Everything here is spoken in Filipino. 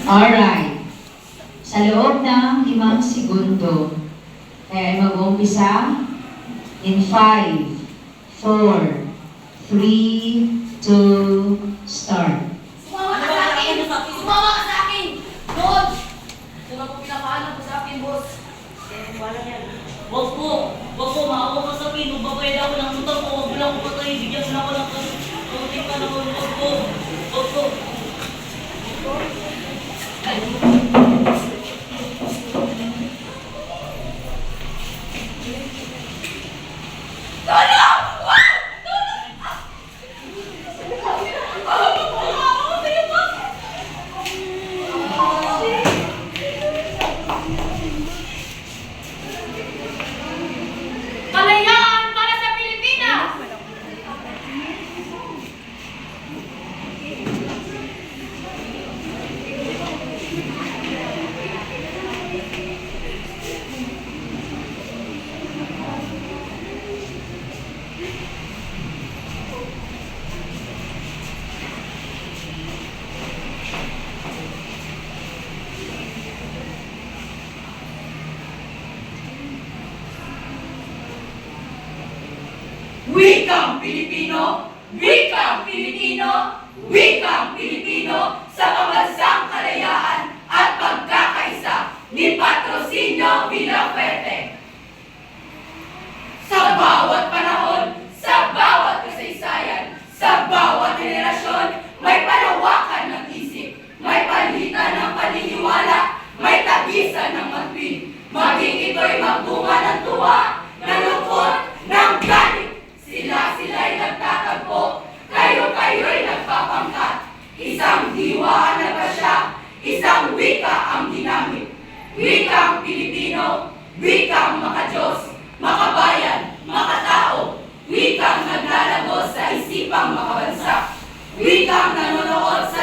Alright. Sa loob ng 5 segundo, kaya ay mag-uumpisa in 5, 4, 3, 2, start. Sumama ka sa akin! Sumama ka sa akin! Doon! Doon ako pinapaalam ko sa akin, boss. Wala yan. Wag po, maawa ka sa akin. Magbabayad ako ng utang ko. Wag mo lang ko patay. Bigyan mo na ako ng kamutin ka na ko. Wag po. Tulong! Wag! Kalayaan para sa Pilipinas! Wikang Pilipino! Wikang Pilipino! Wikang Pilipino sa pambansang kalayaan at pagkakaisa ni Patrocinio Villafuerte. Sa bawat panahon, sa bawat kasaysayan, sa bawat henerasyon, may panawakan ng isip, may palitan ng paniniwala, may tagisan ng matwid. Maging ito'y magbunga ng tuwa, ng lungkot, ng galit. Sila'y nagtatagpo, kayo'y nagpapangkat. Isang diwa ang nagpasya, isang wika ang ginamit. Wikang Pilipino, wikang makadiyos, makabayan, makatao. Wikang naglalagos sa isipang makabansa. Wikang nanonood sa